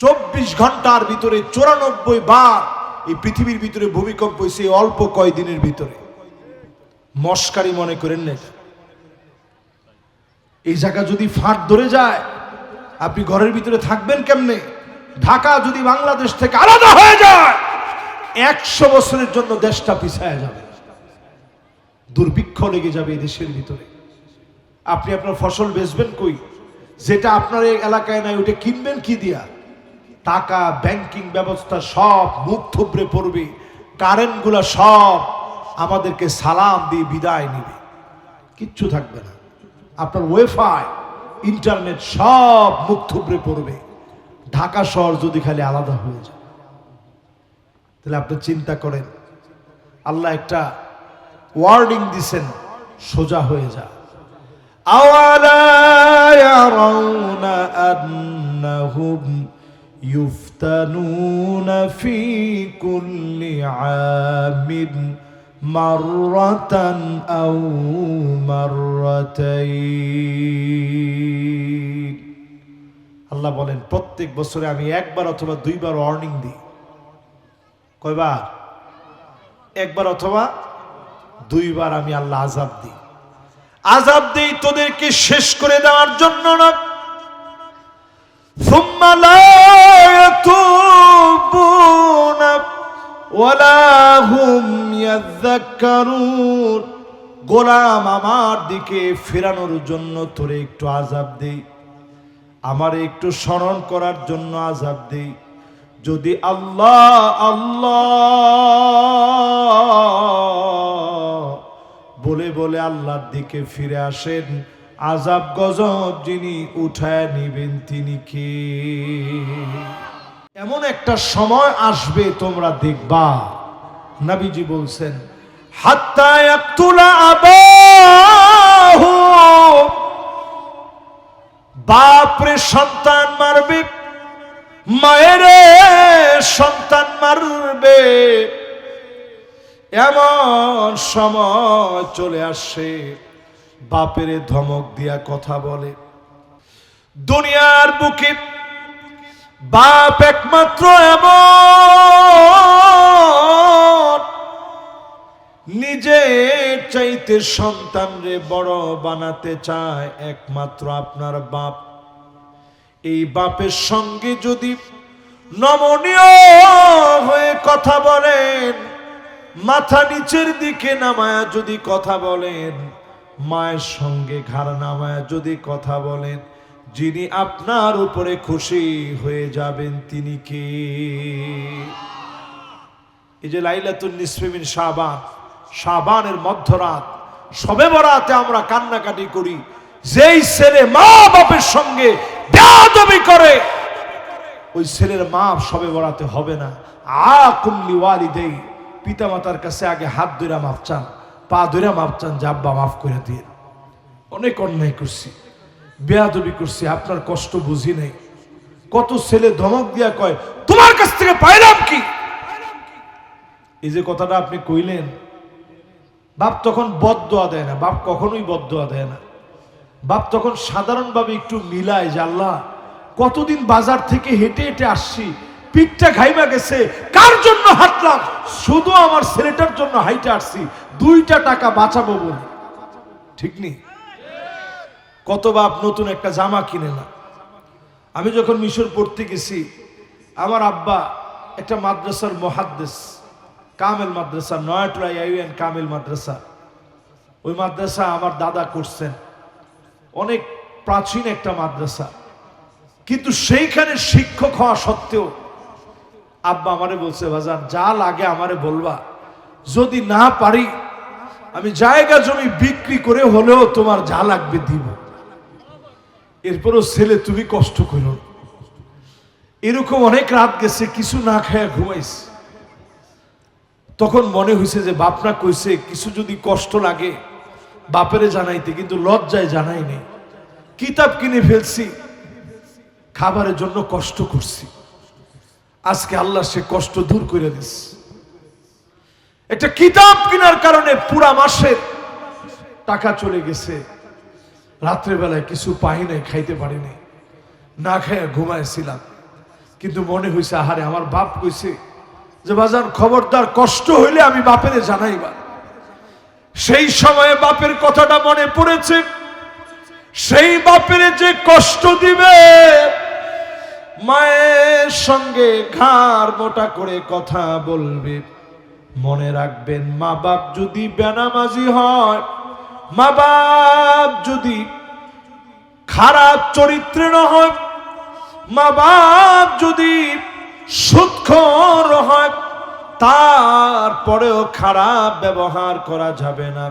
24 ঘন্টার ভিতরে 94 বার এই পৃথিবীর ভিতরে ভূমিকম্প হয়েছে অল্প কয়দিনের ভিতরে। মস্কারি মনে করেন না। এই জায়গা যদি ফাট ধরে যায় আপনি ঘরের ভিতরে থাকবেন কেমনে? ঢাকা যদি বাংলাদেশ থেকে আলাদা হয়ে যায় 100 বছরের জন্য দেশটা পিছায়া যাবে, দুর্ভিক্ষ লেগে যাবে এই দেশের ভিতরে। আপনি আপনার ফসল বেচবেন কই? যেটা আপনার এই এলাকায় নাই ওটা কিনবেন কি দিয়া? টাকা, ব্যাংকিং ব্যবস্থা সব মুখ থুবড়ে পড়বে, কারেন্টগুলা সব আমাদেরকে সালাম দিয়ে বিদায় নিবে, কিচ্ছু থাকবে না। আপনার ওয়াইফাই, ইন্টারনেট সব মুখ থুবড়ে পড়বে। ঢাকা শহর যদি খালি আলাদা হয়ে যায়, তাহলে আপনি চিন্তা করেন। আল্লাহ একটা ওয়ার্ডিং দিছেন, সোজা হয়ে যা। আওয়ালা ইয়ারাউনা আন্নাহুম ইফতানুনা ফি কুল্লি আমিন মাররাতান আও মাররাতাইন। আল্লাহ বলেন প্রত্যেক বছরে আমি একবার অথবা দুইবার ওয়ার্নিং দিই। কয়বার? একবার অথবা দুইবার আমি আল্লাহ আযাব দিই। আযাব দেই তোদেরকে শেষ করে দেওয়ার জন্য না। সুম্মা লা ইয়াতুবুনা ওয়ালা হুম ইয়াযাক্কারুন। গোলাম আমার দিকে ফেরানোর জন্য তোরে একটু আযাব দেই, আমারে একটু স্মরণ করার জন্য আযাব দেই। যদি আল্লাহ আল্লাহ বলে বলে আল্লাহর দিকে ফিরে আসেন, আযাব গজব যিনি উঠায় নিবেন তিনি কে? এমন একটা সময় আসবে তোমরা দেখবা, নবীজি বলছেন হাত্তা ইয়াকতুলা আবাহু, বাপরে সন্তান মারবে, মায়েরে সন্তান মারবে। এমন সময় চলে আসে বাপেরে ধমক দিয়া কথা বলে। দুনিয়ার বুকে বাপ একমাত্র এমন নিজের চাইতে সন্তানরে বড় বানাতে চায়, একমাত্র আপনার বাপ। এই বাপের সঙ্গে যদি নমনীয় হয়ে কথা বলেন, মাথা নিচের দিকে নামায়া যদি কথা বলেন, মায়ের সঙ্গে ঘাড় নামায়া যদি কথা বলেন, যিনি আপনার উপরে খুশি হয়ে যাবেন তিনি কে? এই যে লাইলাতুন নিসফে মিন শাবান, শাবানের মধ্যরাত, শবে বরাতে আমরা কান্নাকাটি করি। যেই ছেলে মা বাপের সঙ্গে বেয়াদবি করে, ওই ছেলের মাপ শবে বরাতে হবে না। আকুম লিওয়ালিদাই, পিতা মাতার কাছে আগে হাত ধরে মাপ চান, পা ধরে মাপ চান, যে আব্বা মাফ করে দিয়ে, অনেক অন্যায় করছি, বেয়াদবি করছি, আপনার কষ্ট বুঝি নাই। কত ছেলে ধমক দিয়া কয় তোমার কাছ থেকে পাইলাম কি? এই যে কথাটা আপনি কইলেন, বাপ তখন বদদোয়া দেয় না, বাপ কখনোই বদদোয়া দেয় না। বাপ তখন সাধারণভাবে একটু মিলায় যে আল্লাহ কতদিন বাজার থেকে হেঁটে হেঁটে আসছি, পিঠটা ঘাইমা গেছে, কার জন্য হাঁটলাম? শুধু আমার ছেলেটার জন্য হাইটে আসছি, 2টা টাকা বাঁচাবো বলে। ঠিক নেই? কত বাপ নতুন একটা জামা কিনে না। আমি যখন মিশর পড়তে গেছি, আমার আব্বা একটা মাদ্রাসার মুহাদ্দিস, কামেল মাদ্রাসা, নয়াটোলা ইউএন কামেল মাদ্রাসা, ওই মাদ্রাসা আমার দাদা করছেন। অনেক প্রাচীন একটা মাদ্রাসা, কিন্তু সেইখানে শিক্ষক হওয়া সত্ত্বেও আব্বা আমারে বলছে, বাজান যা লাগে আমারে বলবা, যদি না পারি আমি জায়গা জমি বিক্রি করে হলেও তোমার যা লাগবে দিব। এরপরও ছেলে তুমি কষ্ট করো। এরকম অনেক রাত গেছে, কিছু না খায়া ঘুমাইছে। তখন মনে হয়েছে যে বাপনা কইছে কিছু যদি কষ্ট লাগে বাপেরে জানাইতে, কিন্তু লজ্জায় জানাই নেই। কিতাব কিনে ফেলছি, খাবারের জন্য কষ্ট করছি। আজকে আল্লাহ সে কষ্ট দূর করে দিচ্ছে। একটা কিতাব কেনার কারণে পুরা মাসের টাকা চলে গেছে। রাত্রে বেলায় কিছু পাই নাই, খাইতে পারি নাই, না খাইয়া ঘুমাইছিলাম। কিন্তু মনে হয়েছে আহারে আমার বাপ কইছে যে বাজান খবরদার কষ্ট হইলে আমি বাপের জানাইবা। সেই সময়ে বাপের কথাটা মনে পড়েছে, সেই বাপের যে কষ্ট দিবে, মায়ের সঙ্গে ঘাড় মোটা করে কথা বলবে। মনে রাখবেন, মা বাপ যদি বেনামাজি হয়, মা বাপ যদি খারাপ চরিত্রের হয়, মা বাপ যদি সুদখোর হয়, তারপরেও খারাপ ব্যবহার করা যাবে না।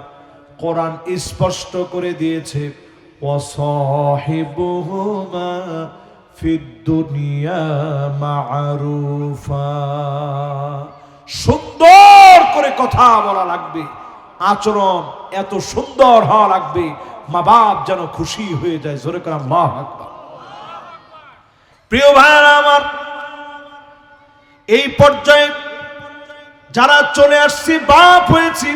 কোরআন স্পষ্ট করে দিয়েছে, ওয়াসাহিবুহুমা ফিদ দুনিয়া মা'রুফা। সুন্দর করে কথা বলা লাগবে, আচরণ এত সুন্দর হওয়া লাগবে মা বাপ যেন খুশি হয়ে যায়। জোরে করে আল্লাহু আকবার। প্রিয় ভাইরা আমার, এই পর্যায়ে যারা চলে আসছে, বাপ হয়েছি,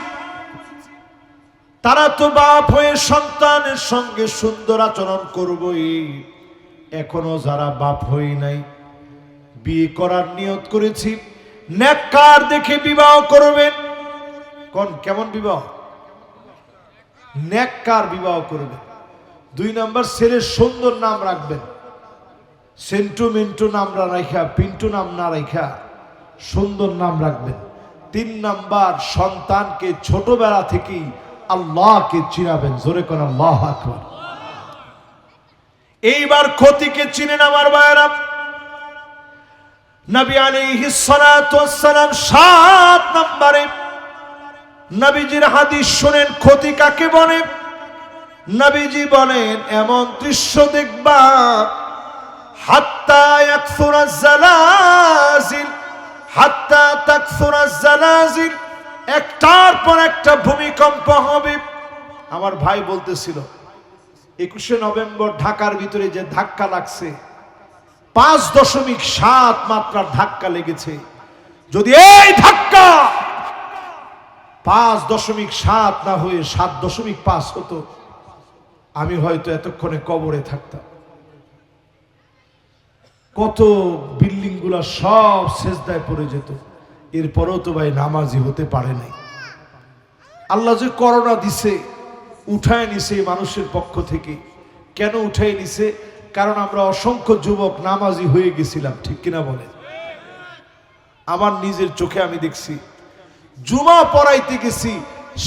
তারা তো বাপ হয়ে সন্তানের সঙ্গে সুন্দর আচরণ করবই। এখনো যারা বাপ হই নাই, বিয়ে করার নিয়ত করেছি, নেককার দেখে বিবাহ করবেন। কোন কেমন বিবাহ? নেককার বিবাহ করবেন। 2 নাম্বার, ছেলের সুন্দর নাম রাখবেন, সেন্টু মিন্টু নাম না রাখা, পিন্টু নাম না রাখা সুন্দর নাম রাখবেন। 3 নাম্বার, সন্তানকে ছোটবেলা থেকেই আল্লাহকে চিনাবেন। জোরে কোন আল্লাহু আকবার। এইবার ক্ষতিকে চিনেন আমার ভাইরা। নবী আলাইহিস সালাতু ওয়াস সালাম 7 নম্বরে নবীজির হাদিস শুনেন, ক্ষতি কাকে বলে। নবীজি বলেন, এমন দৃশ্য দেখবা, হাত্তা ইয়াকসুরাজ জালাজিল, হাত্তা তাকসুরাজ জালাজিল, একটার পর একটা ভূমিকম্প হবে। আমার ভাই বলতেছিল 21শে নভেম্বর ঢাকার ভিতরে যে ধাক্কা লাগছে, 5.7 মাত্রার ধাক্কা লেগেছে। যদি এই ধাক্কা 5.7 না হয়ে 7.5 হতো, আমি হয়তো এতক্ষণে কবরে থাকতাম। কত বিল্ডিং গুলা সব সেজদায় পড়ে যেত, এরপরেও তো ভাই নামাজি হতে পারে নাই। আল্লাহ যে করোনা দিছে, উঠায় নিছে মানুষের পক্ষ থেকে। কেন উঠায় নিছে? কারণ আমরা অসংখ্য যুবক নামাজি হয়ে গেছিলাম, ঠিক কিনা বলে? আমার নিজের চোখে আমি দেখছি, জুমা পড়াইতে গেছি,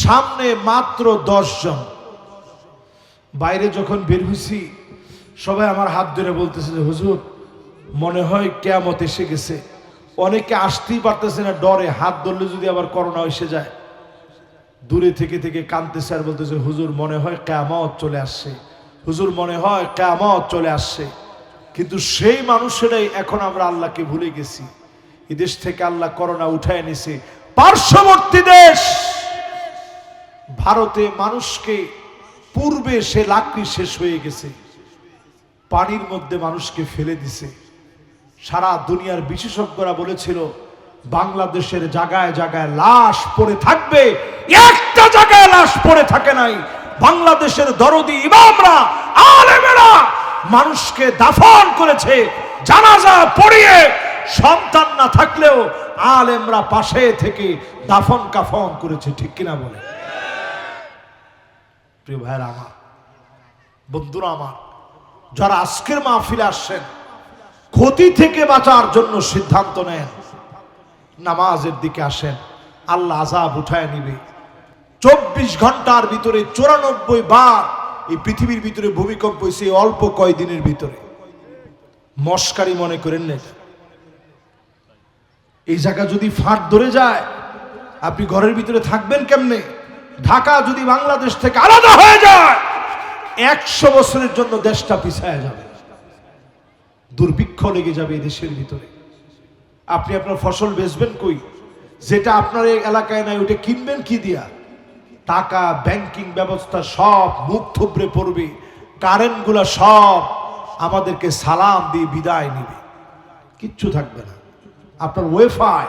সামনে মাত্র 10 জন। বাইরে যখন বের হইছি, সবাই আমার হাত ধরে বলতেছে যে হুজুর মনে হয় কিয়ামত এসে গেছে। অনেকে আসতেই পারতেছে না ডরে, হাত ধরলে যদি আবার করোনা এসে যায়। দূরে থেকে থেকে কাঁদতেছে আর বলতেছে হুজুর মনে হয় কিয়ামত চলে আসছে, হুজুর মনে হয় কিয়ামত চলে আসছে। কিন্তু সেই মানুষেরাই এখন আমরা আল্লাহকে ভুলে গেছি। এই দেশ থেকে আল্লাহ করোনা উঠায় নিছে। পার্শ্ববর্তী দেশ ভারতে মানুষকে, পূর্বে সে লাকড়ি শেষ হয়ে গেছে, পানির মধ্যে মানুষকে ফেলে দিছে। সারা দুনিয়ার বিশেষজ্ঞরা বলেছিল বাংলাদেশের জায়গায় জায়গায় লাশ পড়ে থাকবে, একটা জায়গায় লাশ পড়ে থাকে নাই। বাংলাদেশের দরদি ইমামরা, আলেমেরা মানুষকে দাফন করেছে, জানাজা পড়িয়ে, সন্তান না থাকলেও আলেমরা পাশে থেকে দাফন কাফন করেছে, ঠিক কিনা বলে? প্রিয় ভাইরা আমার, বন্ধুরা আমার, যারা আজকের মাহফিলে আসছেন, ক্ষতি থেকে বাঁচার জন্য সিদ্ধান্ত নেন, নামাজের দিকে আসেন, আল্লাহ আযাব উঠায় নিবে। 24 ঘন্টার ভিতরে 94 বার এই পৃথিবীর ভিতরে ভূমিকম্প হয়েছে অল্প কয়দিনের ভিতরে। মস্কারি মনে করেন না। এই জায়গা যদি ফাট ধরে যায়, আপনি ঘরের ভিতরে থাকবেন কেমনে? ঢাকা যদি বাংলাদেশ থেকে আলাদা হয়ে যায়, 100 বছরের জন্য দেশটা পিছায় যাবে, দুর্ভিক্ষ লেগে যাবে এই দেশের ভিতরে। আপনি আপনার ফসল বেচবেন কই? যেটা আপনার এই এলাকায় নাই ওটা কিনবেন কি দিয়া? টাকা, ব্যাংকিং ব্যবস্থা সব মুখ থুবড়ে পড়বে, কারেন্ট গুলা সব আমাদেরকে সালাম দিয়ে বিদায় নিবে, কিচ্ছু থাকবে না। আপনার ওয়াইফাই,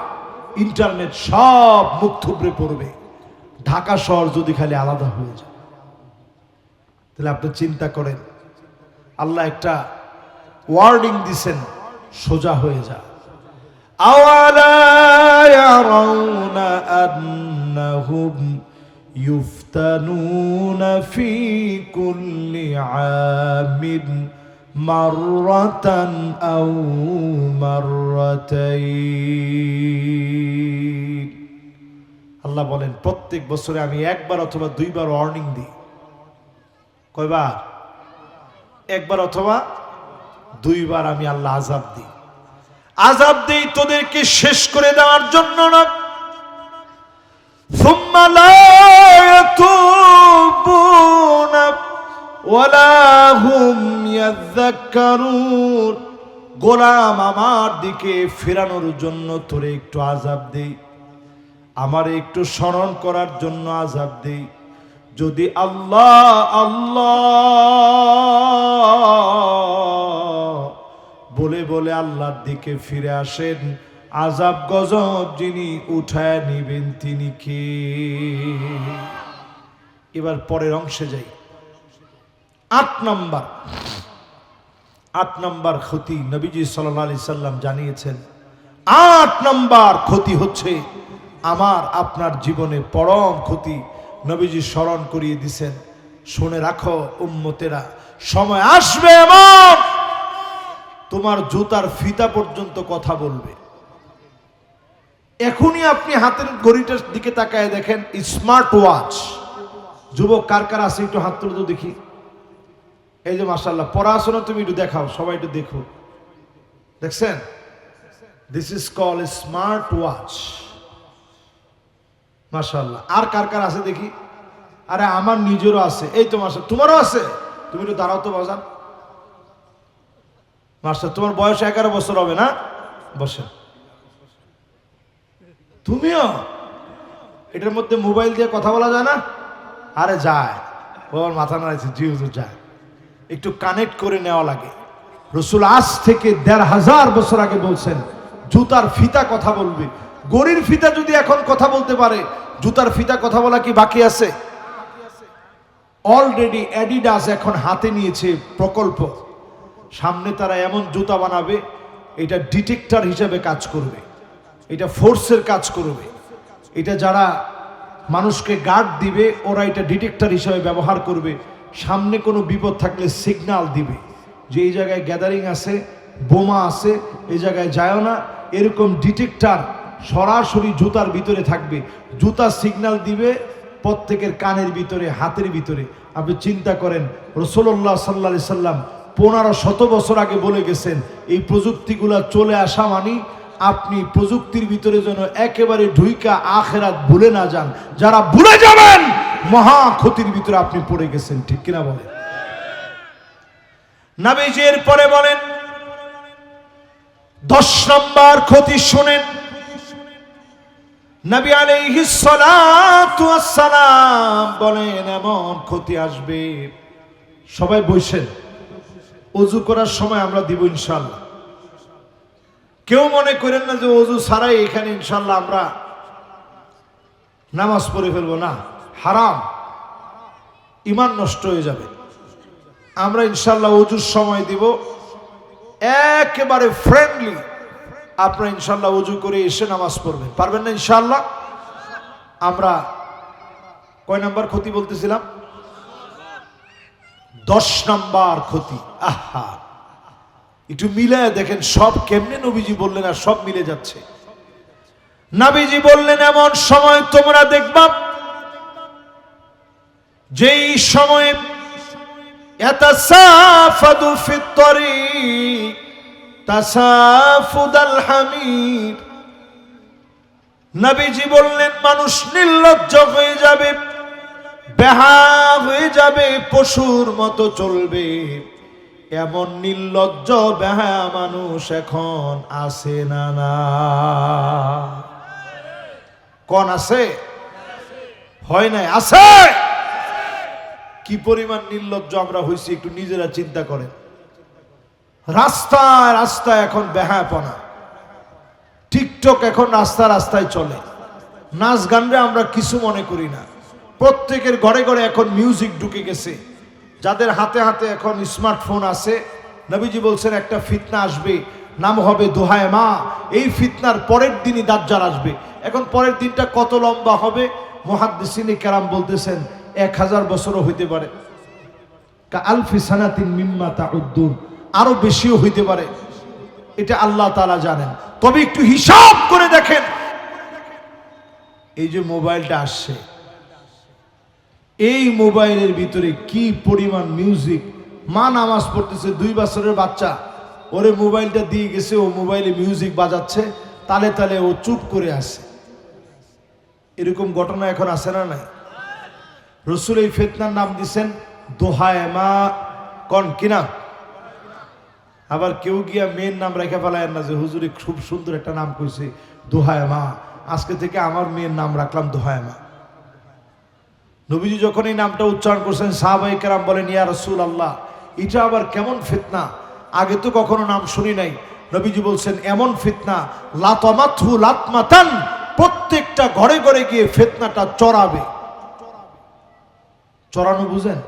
ইন্টারনেট সব মুখ থুবড়ে পড়বে। ঢাকা শহর যদি খালি আলাদা হয়ে যায়, তাহলে আপনি চিন্তা করেন, আল্লাহ একটা ওয়ার্নিং দিছেন, সোজা হয়ে যা। আওয়ালা ইয়ারাউনা আন্নাহুম ইফতানুনা ফি কুল্লি আমিন মাররাতান আও মাররাতাইন। আল্লাহ বলেন প্রত্যেক বছরে আমি একবার অথবা দুইবার ওয়ার্নিং দিই। কয়বার? একবার অথবা দুইবার আমি আল্লাহ আযাব দিই। আযাব দেই তোদেরকে শেষ করে দেওয়ার জন্য না। সুম্মা লা ইয়াতুবুনা ওয়ালা হুম ইয়াযাক্কারুন। গোলাম আমার দিকে ফেরানোর জন্য তোরে একটু আযাব দেই, আমারে একটু স্মরণ করার জন্য আযাব দেই। যদি আল্লাহ আল্লাহ বলে বলে আল্লাহর দিকে ফিরে আসেন, আযাব গজব যিনি উঠায় নিবেন তিনি কে? এবার পরের অংশে যাই। ৮ নম্বর ক্ষতি নবীজি সাল্লাল্লাহু আলাইহি সাল্লাম জানিয়েছেন। ৮ নম্বর ক্ষতি হচ্ছে আমার আপনার জীবনে পরম ক্ষতি। নবীজি স্মরণ করিয়ে দিয়েছেন, শুনে রাখো উম্মতেরা, সময় আসবে এমন তোমার জুতার ফিতা পর্যন্ত কথা বলবে। এখনই আপনি হাতের ঘড়িটার দিকে তাকায় দেখেন, স্মার্ট ওয়াচ। যুবক কার কার আছে একটু হাত তুলে তো দেখি। এই যে মাশাআল্লাহ, পড়াশোনা তুমি একটু দেখাও, সবাই একটু দেখো। দেখছেন? This is call smart watch. মাশাআল্লাহ। আর কার কার আছে দেখি? আরে আমার নিজেরও আছে। এই তো মাশাআল্লাহ, তোমারও আছে। তুমি একটু দাঁড়াও তো বাজান। মাশাআল্লাহ, তোমার বয়স 11 বছর হবে না? বসে। তুমিও? এটার মধ্যে মোবাইল দিয়ে কথা বলা যায় না? আরে যায়। ওর মাথা নাড়াইছে, জি হুজুর যায়। একটু কানেক্ট করে নেওয়া লাগে। রাসূল আজ থেকে ১৫০০ বছর আগে বলছেন, জুতার ফিতা কথা বলবে। গড়ির ফিতা যদি এখন কথা বলতে পারে, জুতার ফিতা কথা বলা কি বাকি আছে? অলরেডি অ্যাডিডাস এখন হাতে নিয়েছে প্রকল্প। সামনে তারা এমন জুতা বানাবে, এটা ডিটেক্টর হিসেবে কাজ করবে, এটা ফোর্সের কাজ করবে, এটা যারা মানুষকে গার্ড দিবে ওরা এটা ডিটেক্টর হিসেবে ব্যবহার করবে। সামনে কোনো বিপদ থাকলে সিগন্যাল দিবে যে এই জায়গায় গ্যাদারিং আছে, বোমা আছে, এই জায়গায় যায়ও না। এরকম ডিটেক্টর সরাসরি জুতার ভিতরে থাকবে। জুতা সিগন্যাল দিবে প্রত্যেকের কানের ভিতরে, হাতের ভিতরে। আপনি চিন্তা করেন, রাসূলুল্লাহ সাল্লাল্লাহু আলাইহি সাল্লাম 1500 বছর আগে বলে গেছেন, এই প্রযুক্তিগুলা চলে আসা মানে আপনি প্রযুক্তির ভিতরে যেন একেবারে ঢুইকা আখিরাত ভুলে না যান। যারা ভুলে যাবেন মহা ক্ষতির ভিতরে আপনি পড়ে গেছেন। ঠিক কিনা বলেন? নবীজি এর পরে বলেন 10 নম্বর ক্ষতি শুনেন। নবী আলাইহিস সালাতু ওয়াস সালাম বলেন এমন ক্ষতি আসবে। সবাই বসেন, ওযু করার সময় আমরা দিব ইনশাআল্লাহ। কেউ মনে করেন না যে ওযু ছাড়াই এখানে ইনশাআল্লাহ আমরা নামাজ পড়ে ফেলবো, না, হারাম, ঈমান নষ্ট হয়ে যাবে। আমরা ইনশাআল্লাহ ওযুর সময় দিব একেবারে ফ্রেন্ডলি। আপনারা ইনশাআল্লাহ ওযু করে এসে নামাজ পড়বেন, পারবেন না ইনশাআল্লাহ? আমরা কয় নাম্বার ক্ষতি বলতেছিলাম? 10 নম্বর ক্ষতি। আহা, একটু মিলে দেখেন সব কেমনে নবীজি বললেন আর সব মিলে যাচ্ছে। নবীজি বললেন এমন সময় তোমরা দেখবা যেই সময়ে ইয়াতাসাফাদু ফিত তরিক তাসাফুদাল হামির। নবীজি বললেন মানুষ নির্লজ্জ হয়ে যাবে, বেহা হয়ে যাবে, পশুর মতো চলবে। এমন নির্লজ্জ বেহা মানুষ এখন আছে না? না, কোন আছে? হয় নাই, আছে। কি পরিমাণ নির্লজ্জ আমরা হইছি একটু নিজেরা চিন্তা করেন। রাস্তায় রাস্তায় এখন বেহায়াপনা। টিকটক এখন রাস্তা রাস্তায় চলে। নাচ গানরে আমরা কিছু মনে করি না। প্রত্যেকের ঘরে ঘরে এখন মিউজিক ঢুকে গেছে। যাদের হাতে হাতে এখন স্মার্টফোন আছে, নবীজি বলছেন একটা ফিতনা আসবে, নাম হবে দোহায় মা। এই ফিতনার পরের দিনই দাজ্জাল আসবে। এখন পরের দিনটা কত লম্বা হবে? মুহাদ্দিসিনে কেরাম বলতেছেন 1000 বছরও হইতে পারে, কা আলফি সানাতিন মিম্মা তাউদ্দুন, আরো বেশিও হইতে পারে, এটা আল্লাহ তাআলা জানেন। তবে একটু হিসাব করে দেখেন, এই যে মোবাইলটা আসছে, এই মোবাইলের ভিতরে কি পরিমাণ মিউজিক। মা নামাজ পড়তেছে, 2 বছরের বাচ্চা, ওরে মোবাইলটা দিয়ে গেছে, ও মোবাইলে মিউজিক বাজাচ্ছে, তালে তালে ও চুপ করে আছে। এরকম ঘটনা এখন আছে না নাই? রসুল এই ফিতনার নাম দিচ্ছেন দোহায় মা। কোন কি নাম? আবার কেউ গিয়া মেয়ের নাম রেখে ফেলায় না যে হুজুরে খুব সুন্দর একটা নাম কইছে দোহায় মা, আজকে থেকে আমার মেয়ের নাম রাখলাম দোহায় মা। নবীজি যখন এই নামটা উচ্চারণ করছেন, সাহাবায়ে কেরাম বলেন, ইয়া রাসূলুল্লাহ, এটা আবার কেমন ফিতনা, আগে তো কখনো নাম শুনি নাই। নবীজি বলছেন, এমন ফিতনা লাতামাতহু লাতমাতান, প্রত্যেকটা ঘরে ঘরে গিয়ে ফিতনাটা চড়াবে। চড়ানো বুঝেন?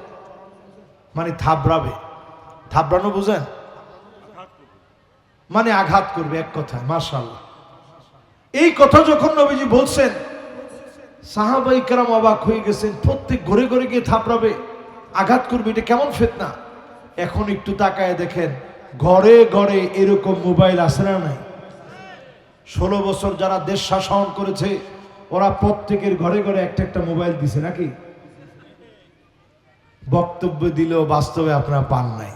মানে থাবড়াবে। থাবড়ানো বুঝেন? মানে আঘাত করবে, এক কথায়। মাশাআল্লাহ, এই কথা যখন নবীজি বলছেন, সাহাবায়ে কেরাম অবাক হয়ে গেছেন। প্রত্যেক ঘরে ঘরে গিয়ে থাপড়াবে, আঘাত করবে, এটা কেমন ফিতনা? এখন একটু তাকায় দেখেন, ঘরে ঘরে এরকম মোবাইল আছে না নাই? 16 বছর যারা দেশ শাসন করেছে, ওরা প্রত্যেকের ঘরে ঘরে একটা একটা মোবাইল দিছে নাকি? বক্তব্য দিলেও বাস্তবে আপনারা পান নাই,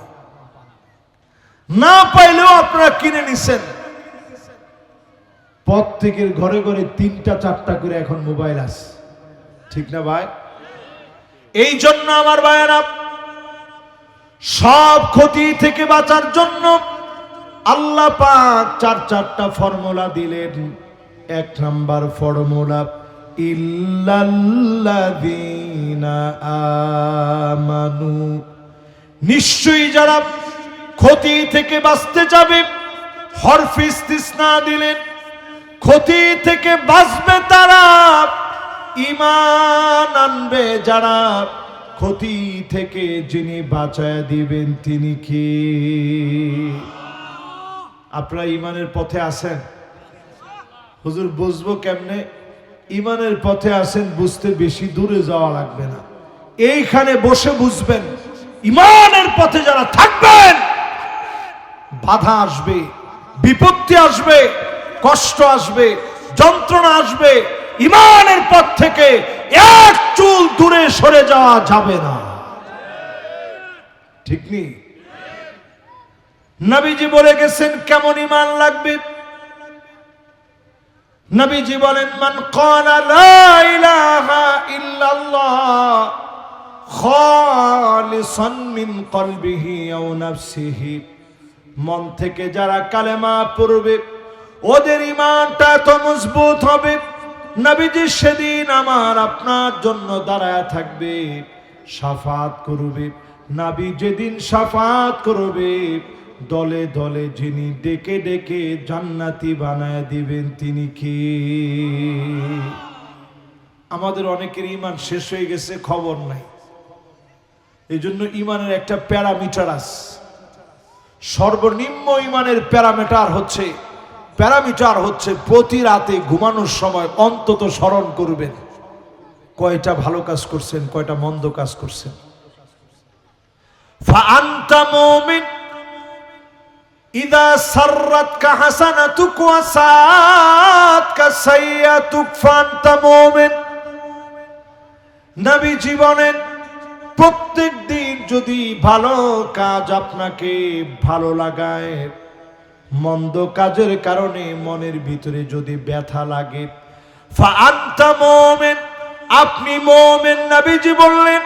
না পাইলেও আপনারা কিনে নিছেন। প্রত্যেকের ঘরে ঘরে 3টা 4টা করে এখন মোবাইল আছে, ঠিক না ভাই? এই জন্য আমার ভাইয়েরা, সব ক্ষতি থেকে বাঁচার জন্য আল্লাহ পাক 4টা ফর্মুলা দিলেন। 1 নাম্বার ফর্মুলা, ইল্লাল্লাযীনা আমানু, নিশ্চয়ই যারা ক্ষতি থেকে বাঁচতে যাবে, হরফ ইস্তিসনা দিলেন, ক্ষতি থেকে বাঁচবে তারা, ঈমান আনবে যারা, ক্ষতি থেকে যিনি বাঁচায় দিবেন তিনি কি? আপনারা ঈমানের পথে আছেন? হুজুর বুঝবো কেমনে? ঈমানের পথে আছেন, বুঝতে বেশি দূরে যাওয়া লাগবে না, এইখানে বসে বুঝবেন। ঈমানের পথে যারা থাকবেন, বাধা আসবে, বিপত্তি আসবে, কষ্ট আসবে, যন্ত্রণা আসবে, ঈমানের পথ থেকে এক চুল দূরে সরে যাওয়া যাবে না, ঠিক নেই? নবীজি বলে গেছেন কেমন ঈমান লাগবে। নবীজি বলেন, মান ক্বালা লা ইলাহা ইল্লাল্লাহ খালিসান মিন কলবিহি আও নাফসিহি, মন থেকে যারা কালেমা পড়বে, ওদের ঈমানটা তো মজবুত হবে। নবীজি সেদিন আমার আপনার জন্য দাঁড়ায় থাকবে, শাফাত করবে। নবী যেদিন শাফাত করবে, দলে দলে যিনি ডেকে ডেকে জান্নাতি বানায় দিবেন তিনি কি? আমাদের অনেকের ঈমান শেষ হয়ে গেছে, খবর নাই। এই জন্য ঈমানের একটা প্যারামিটার আছে। সর্বনিম্ন ঈমানের প্যারামিটার হচ্ছে প্রতি রাতে ঘুমানোর সময় অন্তত স্মরণ করবেন কয়টা ভালো কাজ করছেন, কয়টা মন্দ কাজ করছেন। ফাআনতা মুমিন ইযা সাররাতকা হাসানাতুক ওয়া সাআতকা সাইয়্যাতুক ফাআনতা মুমিন। নবী জীবনের প্রত্যেক দিন যদি ভালো কাজ আপনাকে ভালো লাগায়, মন্দ কাজের কারণে মনের ভিতরে যদি ব্যথা লাগে, ফাআনতা মুমিন, আপনি মুমিন। নবীজি বললেন,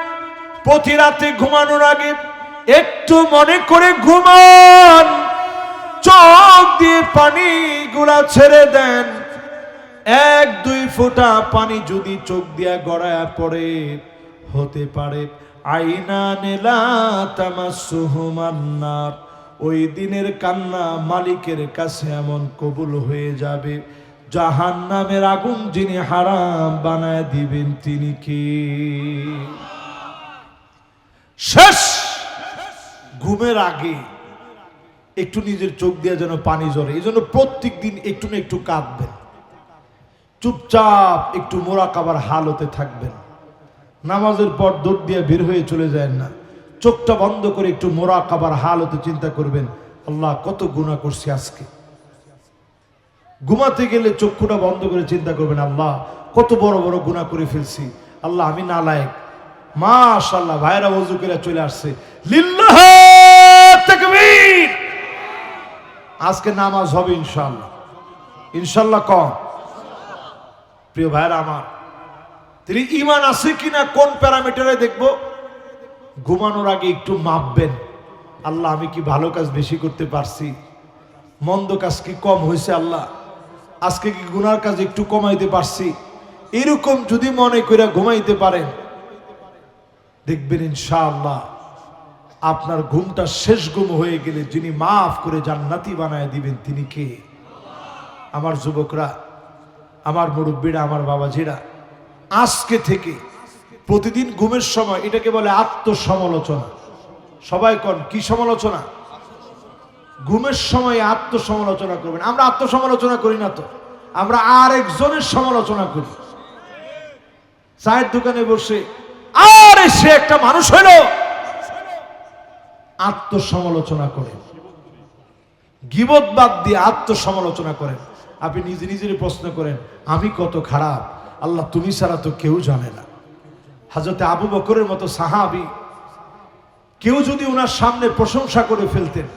প্রতি রাতে ঘুমানোর আগে একটু মনে করে ঘুমান, চোখ দিয়ে পানি গুলা ছেড়ে দেন। 1-2 ফোঁটা পানি যদি চোখ দিয়া গড়ায়া পড়ে, হতে পারে আইনানে লা তামাসসুহুমান নার, ওই দিনের কান্না মালিকের কাছে এমন কবুল হয়ে যাবে, জাহান্নামের আগুন যিনি হারাম বানায় দিবেন তিনি কি? শেষ ঘুমের আগে একটু নিজের চোখ দিয়ে যেন পানি ঝরে। এই জন্য প্রত্যেক দিন একটু না একটু কাঁদবেন, চুপচাপ একটু মোরাকাবার হালতে থাকবেন। নামাজের পর দৌড় দিয়ে বের হয়ে চলে যায় না, চোখটা বন্ধ করে একটু মোরাকাবার হালতে চিন্তা করবেন, আল্লাহ কত গুনাহ করছি আজকে। ঘুমাতে গেলে চক্ষুটা বন্ধ করে চিন্তা করবেন, আল্লাহ কত বড় বড় গুনাহ করে ফেলছি, আল্লাহ আমি নালায়েক। মাশাআল্লাহ, ভাইরা ওযু করে চলে আসছে, লিল্লাহ তাকবীর। আজকে নামাজ হবে ইনশাআল্লাহ, ইনশাআল্লাহ কম। প্রিয় ভাইরা আমার, তিনি ঈমান আছে কিনা কোন প্যারামিটারে দেখব? ঘুমানোর আগে একটু মাপবেন, আল্লাহ আমি কি ভালো কাজ বেশি করতে পারছি, মন্দ কাজ কি কম হয়েছে, আল্লাহ আজকে কি গুনার কাজ একটু কমাইতে পারছি। এরকম যদি মনে করে ঘুমাইতে পারেন, দেখবেন ইনশাআল্লাহ আপনার ঘুমটা শেষ ঘুম হয়ে গেলে যিনি মাফ করে জান্নাতি বানায় দিবেন তিনি কে? আমার যুবকরা, আমার মুরব্বীরা, আমার বাবাজিরা, আজকে থেকে প্রতিদিন ঘুমের সময় এটাকে বলে আত্মসমালোচনা। সবাই কোন কি সমালোচনা? ঘুমের সময় আত্মসমালোচনা করবেন। আমরা আত্মসমালোচনা করি না তো, আমরা আরেকজনের সমালোচনা করি। চায়ের দোকানে বসে আরে সে একটা মানুষ হলো, আত্মসমালোচনা করেন। গীবত বাদ দিয়ে আত্মসমালোচনা করেন। আপনি নিজে নিজের প্রশ্ন করেন, আমি কত খারাপ, আল্লাহ তুমি ছাড়া তো কেউ জানে না। হযরত আবু বকরের মতো সাহাবী, কেউ যদি ওনার সামনে প্রশংসা করে ফেলতেন,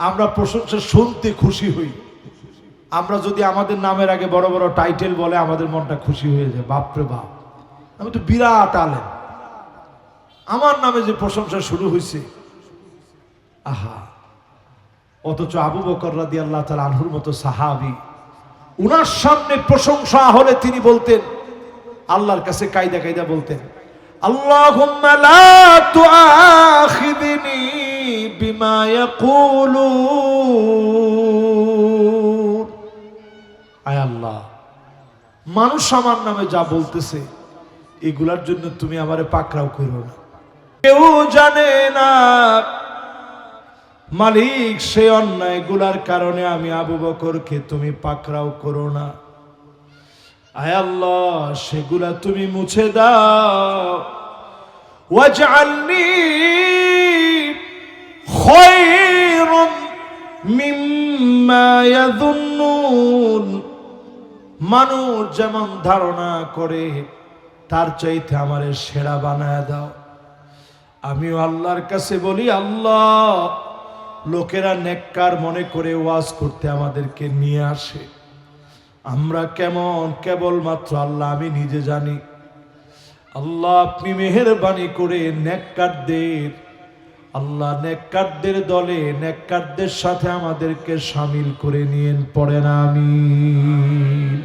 আমরা প্রশংসা শুনতে খুশি হই। আমরা যদি আমাদের নামের আগে বড় বড় টাইটেল বলে, আমাদের মনটা খুশি হয়ে যায়, বাপরে বাপ আমি তো বিরাট আলেম, আমার নামে যে প্রশংসা শুরু হয়েছে, আহা। অথচ আবু বকর রাদিয়াল্লাহু তাআলা আনহুর মতো সাহাবী, উনার সামনে প্রশংসা হলে তিনি বলতেন, আল্লাহর কাছে কায়দা কায়দা বলতেন, আল্লাহুম্মা লা তুআখিযনি বিমা ইয়াকুলুন। আয় আল্লাহ, মানুষ আমার নামে যা বলতেছে এগুলার জন্য তুমি আমারে পাকড়াও করো না। কেউ জানে না মালিক, সে অন্যায় গুলার কারণে আমি আবু বকরকে তুমি পাকড়াও করো না। আয় আল্লাহ, সেগুলা তুমি মুছে দাও। ওয়াজআলনি খায়রাম মিম্মা ইয়াযুন্নুন। মানুষ যেমন ধারণা করে তার চাইতে আমারে সেরা বানায় দাও। আমিও আল্লাহর কাছে বলি, আল্লাহ লোকেরা নেককার মনে করে ওয়াজ করতে আমাদেরকে নিয়ে আসে, আমরা কেমন কেবলমাত্র আল্লাহ আমি নিজে জানি। আল্লাহ আপনি মেহেরবানি করে নেককারদের, আল্লাহ নেককারদের দলে, নেককারদের সাথে আমাদেরকে শামিল করে নিয়েন, পড়েন আমিন।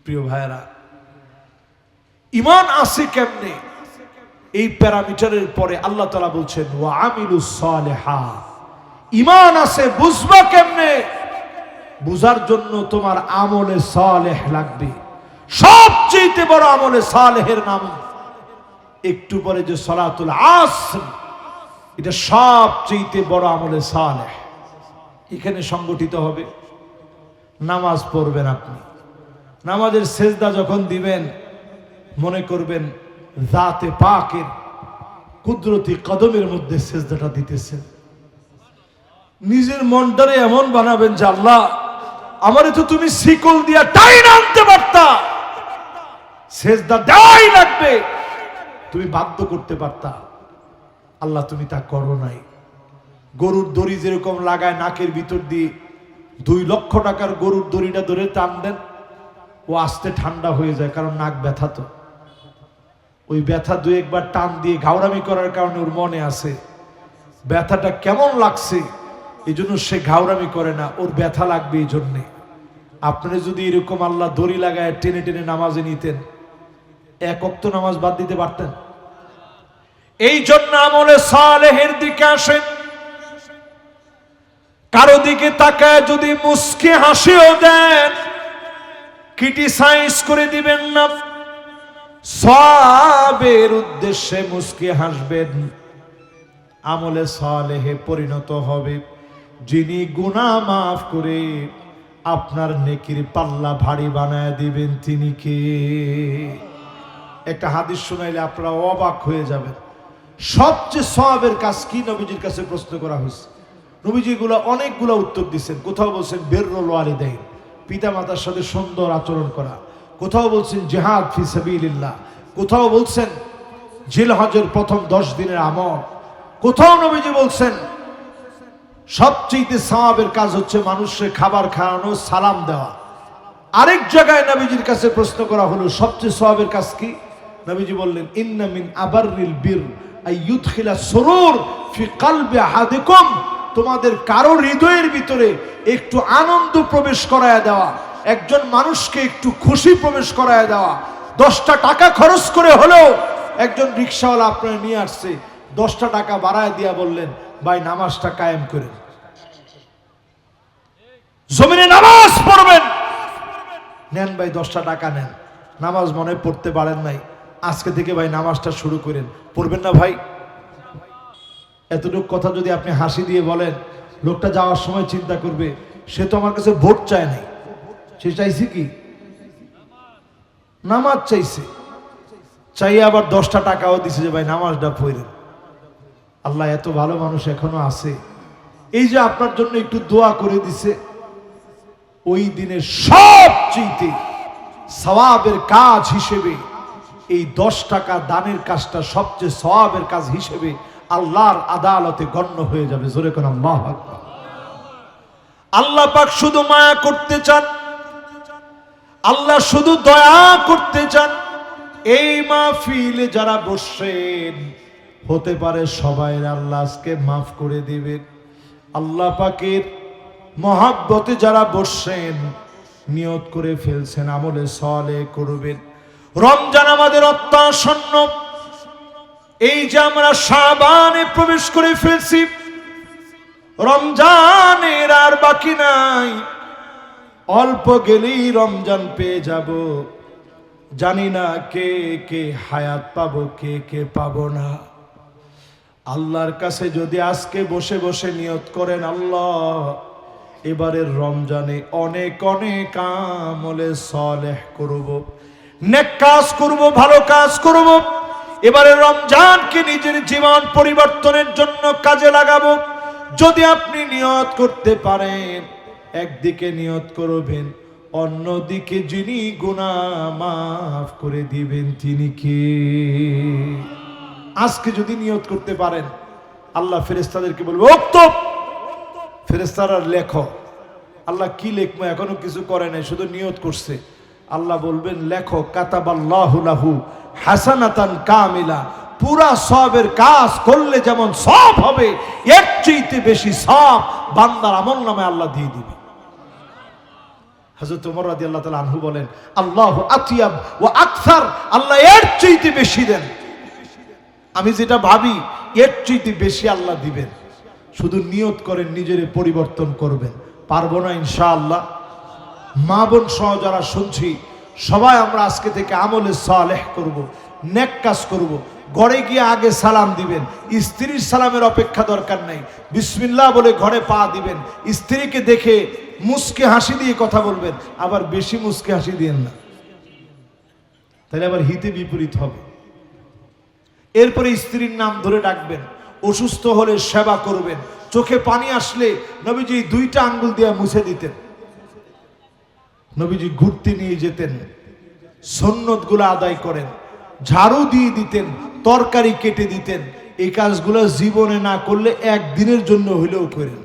প্রিয় ভাইরা, ঈমান আছে কেমনে? এই প্যারামিটারের পরে আল্লাহ তাআলা বলছেন ওয়া আমিলুস সালিহাত। ঈমান আছে বুঝবা কেমনে? বুঝার জন্য তোমার আমলে সালেহ লাগবে। সবচেয়ে বড় আমলে সালেহের নাম একটু পরে যে সালাতুল আসর, এটা সবচেয়ে বড় আমলে সালেহ। এখানে সংগঠিত হবে। নামাজ পড়বেন আপনি, নামাজের সেজদা যখন দিবেন মনে করবেন জাতে পাকের কুদরতি কদমের মধ্যে সেজদাটা দিতেছেন। নিজের মনটারে এমন বানাবেন যে আল্লাহ আমারে তো তুমি শিকল দিয়া টাইন আনতে পারতা, সেজদা দেওয়াই লাগবে, তুমি বাধ্য করতে পারতা, আল্লাহ তুমি তা করো নাই। গরুর দড়ি যেরকম লাগায় নাকের ভিতর দিয়ে, 2 লক্ষ টাকার গরুর দড়িটা ধরে টান দেন, ও আস্তে ঠান্ডা হয়ে যায়, কারণ নাক ব্যথা। তো ওই ব্যথা 2-1 টান দিয়ে ঘাউরামি করার কারণে ওর মনে আছে ব্যথাটা কেমন লাগছে, এই জন্য সে ঘাউরামি করে না, ওর ব্যথা লাগবে এই জন্যে। আপনারা যদি এরকম আল্লাহ দড়ি লাগায় টেনে টেনে নামাজে নিতেন, 1 ওয়াক্ত নামাজ বাদ দিতে পারতেন। এই জন্য আমলে সালেহের দিকে আসেন। কারো দিকে তাকায় যদি মুস্কি হাসিও দেন, ক্রিটিসাইজ করে দিবেন না, সওয়াবের উদ্দেশ্যে মুস্কি হাসবেন, আমলে সালেহে পরিণত হবে। যিনি গুনাহ মাফ করে আপনার নেকির পাল্লা ভারী বানায় দিবেন তিনি কে? একটা হাদিস শোনাইলে আপনারা অবাক হয়ে যাবেন। সবচেয়ে সওয়াবের কাজ কি নবীজির কাছে প্রশ্ন করা হয়েছে। নবীজি অনেকগুলো উত্তর দিচ্ছেন। কোথাও বলছেন বিররুল ওয়ালিদাইন, পিতা মাতার সাথে সুন্দর আচরণ করা। কোথাও বলছেন জিহাদ ফি সাবিলিল্লাহ। কোথাও বলছেন জিলহজের প্রথম 10 দিনের আমল। কোথাও নবীজি বলছেন সবচেয়ে সওয়াবের কাজ হচ্ছে মানুষের খাবার খাওয়ানো, সালাম দেওয়া। আরেক জায়গায় নবীজির কাছে প্রশ্ন করা হলো সবচেয়ে সওয়াবের কাজ কি? নবীজি বললেন ইন্না মিন আবাররিল বির আইয়ুদখিলা সুরুর ফি কলবি আহাদিকুম, তোমাদের কারো হৃদয়ের ভিতরে একটু আনন্দ প্রবেশ করায় দেওয়া, একজন মানুষকে একটু খুশি প্রবেশ করায় দেওয়া। 10টা টাকা খরচ করে হলেও একজন রিকশাওয়ালা আপনার নিয়ে আসছে, 10টা টাকা বাড়ায় দিয়া বললেন ভাই নামাজটা কায়েম করেন, জমিনে নামাজ পড়বেন। নেন ভাই 10টা টাকা নেন, নামাজ মনে পড়তে পারেন নাই, আজকে থেকে ভাই নামাজটা শুরু করেন, পড়বেন না ভাই? এতটুকু কথা যদি আপনি হাসি দিয়ে বলেন, লোকটা যাওয়ার সময় চিন্তা করবে সে তো আমার কাছে ভোট চায় নাই, সে চাইছে কি? নামাজ চাইছে। চাইয়ে আবার 10টা টাকাও দিছে যে ভাই নামাজটা পড়েন। আল্লাহ এত ভালো মানুষ এখনো আছে, এই যে আপনার জন্য একটু দোয়া করে দিছে। ওই দিনের সবচেয়ে সওয়াবের কাজ হিসেবে এই 10 টাকা দানের কাজটা সবচেয়ে সওয়াবের কাজ হিসেবে আল্লাহর আদালতে গণ্য হয়ে যাবে। জোরে কোন আল্লাহু আকবার। আল্লাহ পাক শুধু মায়া করতে চান, আল্লাহ শুধু দয়া করতে চান। এই মাহফিলে যারা বসেন হতে পারে সবাই আল্লাহ আজকে মাফ করে দিবেন। আল্লাহ পাকের মহাব্বতে যারা বসেন নিয়ত করে ফেলছেন আমলে সালেহ করবেন। রমজান আমাদের অত্যাসন্ন, এই যে আমরা শাবানে প্রবেশ করে ফেলছি, রমজানের আর বাকি নাই, অল্প গেলেই রমজান পেয়ে যাব। জানি না কে কে হায়াত পাবো, কে কে পাবো না। আল্লাহর কাছে যদি আজকে বসে বসে নিয়ত করেন আল্লাহ এবারের রমজানে অনেক অনেক আমলে সালেহ করব, নেক কাজ করব, ভালো কাজ করব, এবারে রমজানকে নিজের জীবন পরিবর্তনের জন্য কাজে লাগাবো। যদি আপনি নিয়ত করতে পারেন, একদিকে নিয়ত করবেন, অন্যদিকে যিনি গুনাহ মাফ করে দিবেন তিনি কে? আজকে যদি নিয়ত করতে পারেন, আল্লাহ ফেরেশতাদেরকে বলবে উক্তব, ফেরেশতারা লেখো। আল্লাহ কি লিখবো? এখনো কিছু করে নাই, শুধু নিয়ত করছে। আল্লাহ বলবেন লেখো কাতাবাল্লাহু লাহু হাসানাতান কামিলা, পুরা সওয়াবের কাজ করলে যেমন সওয়াব হবে এর চাইতে বেশি সওয়াব বান্দার আমলনামায় আল্লাহ দিয়ে দিবে। হযরত ওমর রাদিয়াল্লাহু তাআলা আনহু বলেন আল্লাহু আতিয়াব ওয়া আকসার, আল্লাহ এর চাইতে বেশি দেন। আমি যেটা ভাবি এর চাইতে বেশি আল্লাহ দিবেন। শুধু নিয়ত করেন, নিজের পরিবর্তন করবেন। পারবো না ইনশাআল্লাহ? মা বোন সহ যারা শুনছি সবাই আমরা আজকে থেকে আমলে সালেহ করব, নেক কাজ করব। ঘরে গিয়ে আগে সালাম দিবেন, স্ত্রীর সালামের অপেক্ষা দরকার নাই, বিসমিল্লাহ বলে ঘরে পা দিবেন। স্ত্রীকে দেখে মুস্কে হাসি দিয়ে কথা বলবেন, আবার বেশি মুস্কে হাসি দিয়েন না, তাহলে আবার হিতে বিপরীত হবে। এরপরে স্ত্রীর নাম ধরে ডাকবেন, অসুস্থ হলে সেবা করবেন, চোখে পানি আসলে নবীজি 2টা আঙ্গুল দিয়ে মুছে দিতেন। নবীজি ঘুরতে নিয়ে যেতেন, সুন্নতগুলো আদায় করেন, ঝাড়ু দিয়ে দিতেন, তরকারি কেটে দিতেন। এই কাজগুলো জীবনে না করলে একদিনের জন্য হইলেও করেন।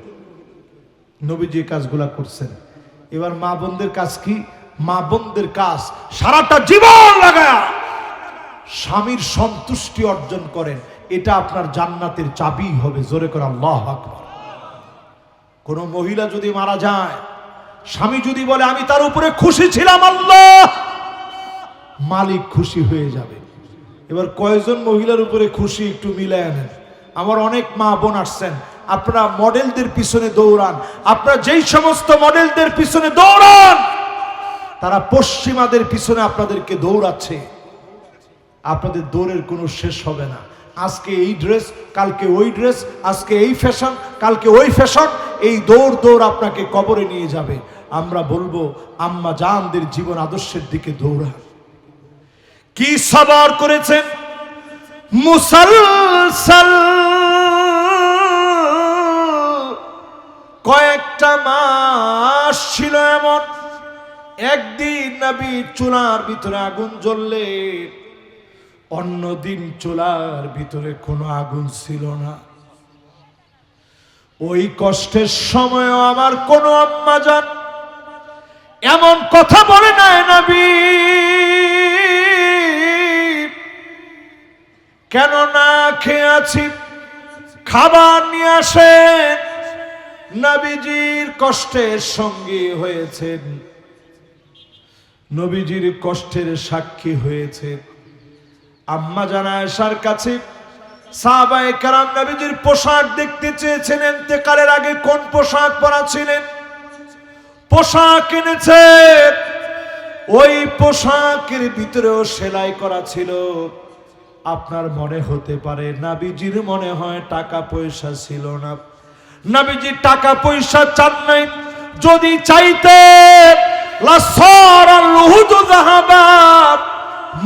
নবীজি এই কাজগুলা করছেন। এবার মা বোনদের কাজ কি? মা বোনদের কাজ সারাটা জীবন লাগায়া স্বামীর সন্তুষ্টি অর্জন করেন, এটা আপনার জান্নাতের চাবি হবে। জোরে করে আল্লাহু আকবার। কোন মহিলা যদি মারা যায়, স্বামী যদি বলে আমি তার উপরে খুশি ছিলাম, আল্লাহ মালিক খুশি হয়ে যাবে। এবার কয়জন মহিলার উপরে খুশি একটু মিলায় আনেন। আমার অনেক মা বোন আসছেন, আপনারা মডেলদের পিছনে দৌড়ান। আপনারা যেই সমস্ত মডেলদের পিছনে দৌড়ান, তারা পশ্চিমাদের পিছনে আপনাদেরকে দৌড়াচ্ছে। আপনাদের দৌড়ের কোনো শেষ হবে না। আজকে এই ড্রেস, কালকে ওই ড্রেস, আজকে এই ফ্যাশন, কালকে ওই ফ্যাশন। এই দৌড় দৌড় আপনাকে কবরে নিয়ে যাবে। আমরা বলবো আম্মা জানদের জীবন আদর্শের দিকে দৌড়ান। কি সবর করেছেন, মুসলসল কয়েকটা মাস ছিল এমন, একদিন নবী চুলার ভিতরে আগুন জ্বললে অন্যদিন চুলার ভিতরে কোনো আগুন ছিল না। ওই কষ্টের সময় আমার কোনো আম্মা জান এমন কথা বলে নাই, নবী কেন না খেয়ে আছি, খাবার নিয়ে আসেন। নবীজির কষ্টের সঙ্গী হয়েছেন, নবীজির কষ্টের সাক্ষী হয়েছে আম্মা জান আয়েশার কাছে সাহাবায়ে কেরাম নবীজির পোশাক দেখতে চেয়েছেন। ইন্তেকালের আগে কোন পোশাক পরা ছিলেন, পোশাক এনেছে, ওই পোশাকের ভিতরেও সেলাই করা ছিল। আপনার মনে হতে পারে নবীজির মনে হয় টাকা পয়সা ছিল না। নবীজি টাকা পয়সা চান নাই, যদি চাইতেন লাসারাল উহুদু যাহাবা,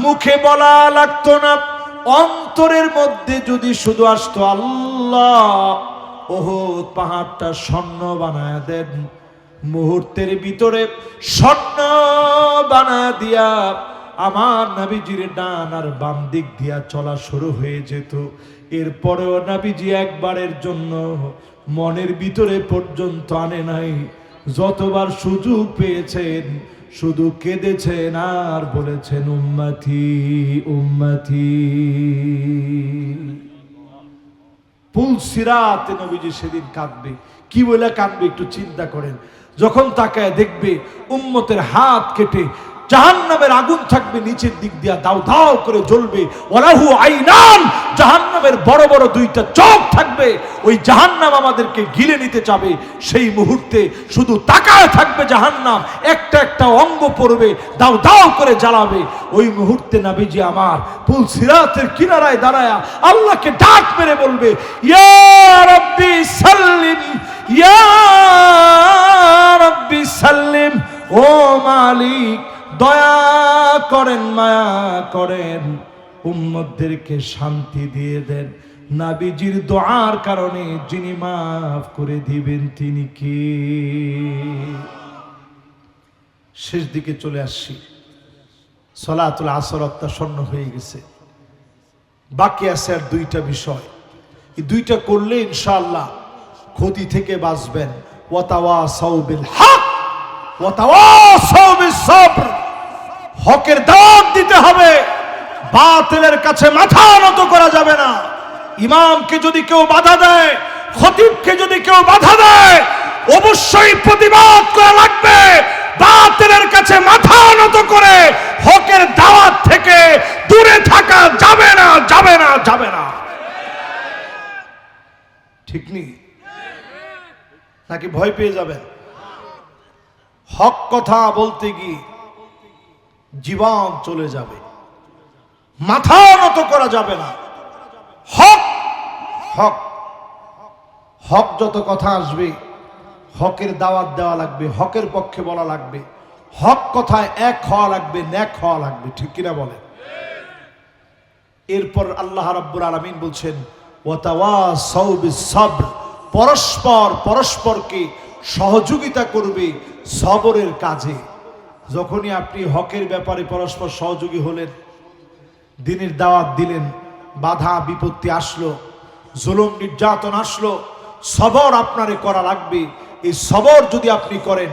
মুখে বলা লাগতো না, অন্তরের মধ্যে যদি শুধু আসতো আল্লাহ উহুদ পাহাড়টা স্বর্ণ বানায় দেন, মুহূর্তের ভিতরে স্বর্ণ বানায় দিয়া আমার নবীজির ডান আর বাম দিক দিয়া চলা শুরু হয়ে যেত। এরপরেও নবীজি একবারের জন্য মনের ভিতরে পর্যন্ত আনে নাই। যতবার সুযোগ পেয়েছেন শুধু কেঁদেছেন আর বলেছেন উম্মতি উম্মতি। পুলসিরাতে নবীজি সেদিন কাঁদবে। কি বলে কাঁদবে একটু চিন্তা করেন। যখন তাকায় দেখবে উম্মতের হাত কেটে জাহান্নামের আগুন থাকবে, নিচের দিক দিয়া দাও দাও করে জ্বলবে। ওয়ালাহু আইনান, জাহান্নামের বড় বড় দুইটা চোখ থাকবে, ওই জাহান্নাম আমাদেরকে গিলে নিতে চাবে। সেই মুহূর্তে শুধু তাকায় থাকবে জাহান্নাম, একটা একটা অঙ্গ পড়বে, দাও দাও করে জ্বালাবে। ওই মুহূর্তে নবীজি আমার পুলসিরাতের কিনারায় দাঁড়ায়া আল্লাহকে ডাক মেরে বলবে, ইয়া রাব্বি সাল্লিম, ইয়া রাব্বি সাল্লিম, ও মালিক দয়া করেন, মায়া করেন, উম্মতদেরকে শান্তি দিয়ে দেন। নবীজির দোয়ার কারণে যিনি মাফ করে দিবেন তিনি কে? শেষ দিকে চলে আসছি, সালাতুল আসর অত্যাসন্ন হয়ে গেছে। বাকি আছে আর দুইটা বিষয়, এই দুইটা করলে ইনশাআল্লাহ ক্ষতি থেকে বাঁচবেন। ওয়াতাওয়াসাউ বিল হক ওয়াতাওয়াসাউ বিস সবর, হকের দাওয়াত দিতে হবে, বাতিলের কাছে মাথা নত করা যাবে না। ইমামকে যদি কেউ বাধা দেয়, খতিবকে যদি কেউ বাধা দেয়, অবশ্যই প্রতিবাদ করা লাগবে। বাতিলের কাছে মাথা নত করে হকের দাওয়াত থেকে দূরে থাকা যাবে না, যাবে না, যাবে না। ঠিক নেই নাকি ভয় পেয়ে যাবেন? হক কথা বলতে গিয়ে জীবন চলে যাবে, মাথা নত করা যাবে না। হক হক হক, যত কথা আসবে হকের দাওয়াত দেওয়া লাগবে, হকের পক্ষে বলা লাগবে, হক কথায় এক হওয়া লাগবে, ন্যাক হওয়া লাগবে। ঠিক কিনা বলেন? এরপর আল্লাহ রাব্বুল আলামিন বলছেন ওয়াতাওয়াসাউ বিস সবর, পরস্পর পরস্পরকে সহযোগিতা করবে সবরের কাজে। যখনই আপনি হকের ব্যাপারে পরস্পর সহযোগী হলেন, দ্বীনের দাওয়াত দিলেন, বাধা বিপত্তি আসলো, জুলুম নির্যাতন আসলো, সবর আপনারে করা লাগবে। এই সবর যদি আপনি করেন,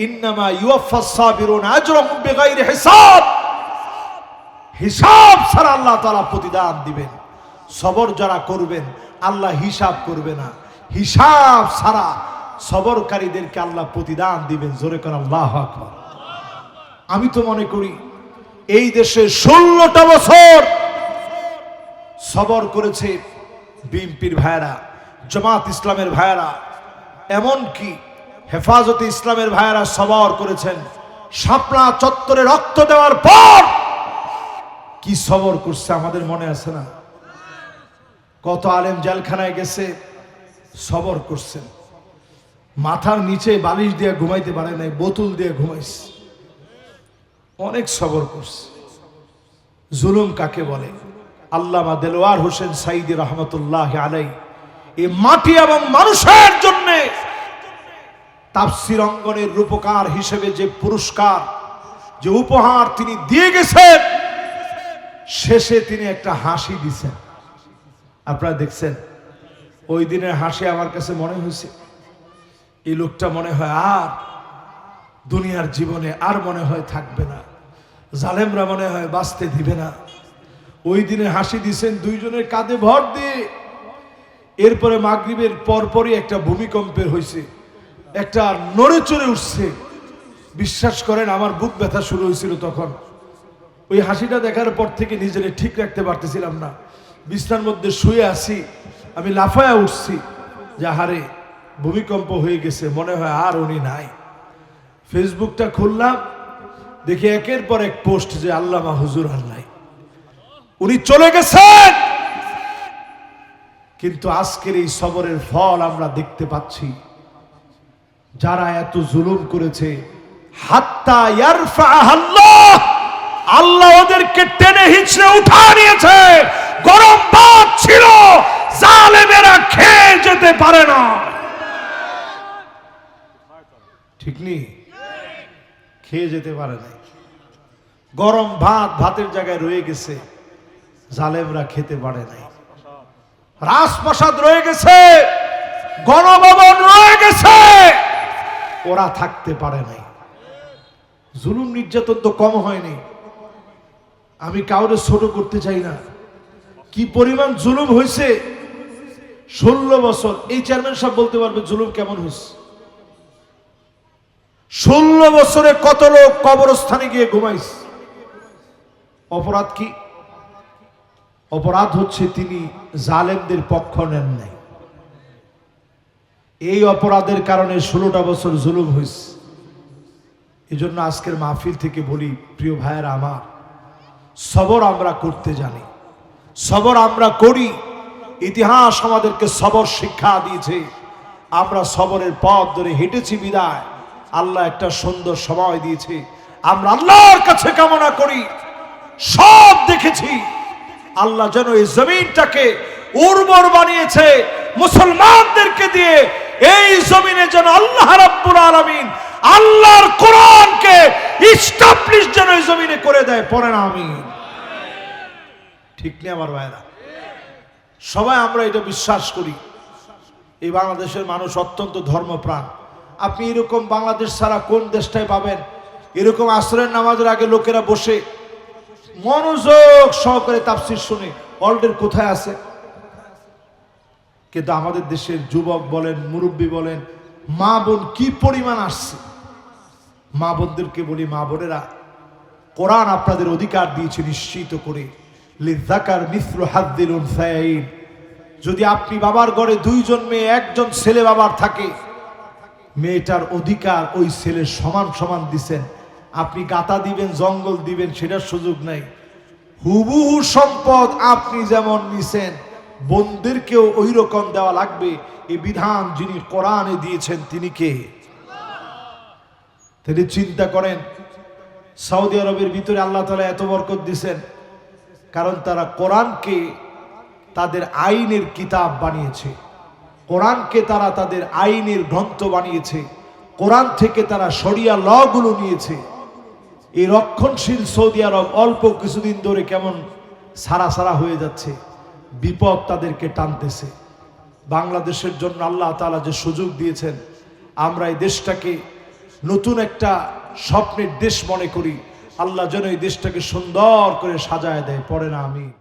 ইন্নামা ইউওয়াফাস সাবিরুনা আজরাহুম বিগাইরি হিসাব, হিসাব ছাড়া আল্লাহ তাআলা প্রতিদান দিবেন। সবর যারা করবেন আল্লাহ হিসাব করবে না, হিসাব ছাড়া সবরকারীদেরকে আল্লাহ প্রতিদান দিবেন। জোরে করে আল্লাহু আকবার। আমি তো মনে করি এই দেশে 16টা বছর সবর করেছে বিএনপির ভাইয়েরা, জামাত ইসলামের ভাইয়েরা, এমনকি হেফাজতে ইসলামের ভাইয়েরা সবর করেছেন। শাপলা চত্বরে রক্ত দেওয়ার পর কি সবর করছে আমাদের মনে আছে না? কত আলেম জেলখানায় গেছে, সবর করছেন। মাথার নিচে বালিশ দিয়ে ঘুমাইতে পারে নাই, বোতল দিয়ে ঘুমাইছে। অনেক সবর করছে। জুলুম কাকে বলে? আল্লামা দেলোয়ার হোসেন সাইদি রহমতুল্লাহ আলাই এই মাটি এবং মানুষের জন্য তাফসীর অঙ্গনের রূপকার হিসেবে যে পুরস্কার, যে উপহার তিনি দিয়ে গেছেন, শেষে তিনি একটা হাসি দিছেন। আপনারা দেখছেন ওই দিনের হাসি আমার কাছে মনে হয়েছে এই লোকটা মনে হয় আর দুনিয়ার জীবনে আর মনে হয় থাকবে না, জালেমরা মনে হয় বাঁচতে দিবে না। ওই দিনে হাসি দিছেন দুইজনের কাঁধে ভর দিয়ে। এরপরে মাগরিবের পরপরই একটা ভূমিকম্পের হয়েছে, একটা নড়ে চড়ে উঠছে। বিশ্বাস করেন আমার বুক ব্যথা শুরু হয়েছিল তখন। ওই হাসিটা দেখার পর থেকে নিজেরে ঠিক রাখতে পারতেছিলাম না। বিছানার মধ্যে শুয়ে আছি, আমি লাফায়া উঠছি যে হারে ভূমিকম্প হয়ে গেছে, মনে হয় আর উনি নাই। ফেসবুকটা খুললাম, দেখি একের পর এক পোস্ট যে আল্লামা হুজুর আর নাই, উনি চলে গেছেন। কিন্তু আজকের এই সবরের ফল আমরা দেখতে পাচ্ছি। যারা এত জুলুম করেছে, হাত্তা ইয়ারফাআহা আল্লাহ, আল্লাহ ওদেরকে টেনে হিঁচড়ে উঠা নিয়েছে। গরম ভাত ছিল, জালেমেরা খেয়ে যেতে পারে না। ঠিক নেই? খেয়ে যেতে পারে না। গরম ভাত ভাতের জায়গায় রয়ে গেছে, জালেমরা খেতে পারে নাই। রাজপ্রাসাদ রয়ে গেছে, গণভবন রয়ে গেছে, ওরা থাকতে পারে নাই। জুলুম নির্যাতন তো কম হয়নি। আমি কাউরে ছোট করতে চাই না। কি পরিমাণ জুলুম হয়েছে 16 বছর। এই চেয়ারম্যান সাহেব বলতে পারবে জুলুম কেমন হয়েছে। 16 বছরে কত লোক কবরস্থানে গিয়ে ঘুমাইছে। অপরাধ কি? অপরাধ হচ্ছে তিনি জালেমদের পক্ষ নেন নাই। এই অপরাধের কারণে 16টা বছর জুলুম হয়েছে। এই জন্য আজকের মাহফিল থেকে বলি, প্রিয় ভাইয়েরা আমার, সবর আমরা করতে জানি, সবর আমরা করি। ইতিহাস আমাদেরকে সবর শিক্ষা দিয়েছে। আমরা সবরের পথ ধরে হেঁটেছি বিদায় আল্লাহ একটা সুন্দর সময় দিয়েছে। আমরা আল্লাহর কাছে কামনা করি, সব দেখেছি আল্লাহ যেন এই জমিনটাকে উর্বর বানিয়েছে মুসলমানদেরকে দিয়ে। এই জমিনে যেন আল্লাহ রাব্বুল আলামিন আল্লাহর কোরআনকে এস্টাবলিশ যেন এই জমিনে করে দেয়। পড়েন আমিন। ঠিক নেই আমার ভাইরা? সবাই আমরা এটা বিশ্বাস করি। এই বাংলাদেশের মানুষ অত্যন্ত ধর্মপ্রাণ। আপনি এরকম বাংলাদেশ ছাড়া কোন দেশটায় পাবেন? এরকম আসরের নামাজের আগে লোকেরা বসে মনোযোগ সহকারে তাফসীর শুনে ওয়ার্ল্ডের কোথায় আছে? কিন্তু আমাদের দেশের যুবক বলেন, মুরব্বী বলেন, মা বোন কি পরিমাণ আসছে। মা বোনদেরকে বলি, মা বোনেরা, কোরআন আপনাদের অধিকার দিয়েছে নিশ্চিত করে, লিযাকার মিসলু হাজ্জিল উনসায়াইন। যদি আপনি বাবার ঘরে 2 জন মেয়ে, 1 জন ছেলে বাবার থাকে, মেয়েটার অধিকার ওই ছেলের সমান সমান দিছেন। আপনি গাতা দিবেন, জঙ্গল দিবেন, সেটার সুযোগ নাই। হুবহু সম্পদ আপনি যেমন নিছেন, বোনদেরকেও ওই রকম দেওয়া লাগবে। এই বিধান যিনি কোরআনে দিয়েছেন তিনি কে? তিনি চিন্তা করেন, সৌদি আরবের ভিতরে আল্লাহ তাআলা এত বরকত দিয়েছেন কারণ তারা কোরআনকে তাদের আইনের কিতাব বানিয়েছে। কোরআনকে তারা তাদের আইনের গ্রন্থ বানিয়েছে। কোরআন থেকে তারা শরিয়া লগুলো নিয়েছে। এই রক্ষণশীল সৌদি আরব অল্প কিছুদিন ধরে কেমন সারা সারা হয়ে যাচ্ছে, বিপদ তাদেরকে টানতেছে। বাংলাদেশের জন্য আল্লাহ তাআলা যে সুযোগ দিয়েছেন, আমরা এই দেশটাকে নতুন একটা স্বপ্নের দেশ মনে করি। আল্লাহ যেন এই দেশটাকে সুন্দর করে সাজায় দেয়। পড়ে না আমিন।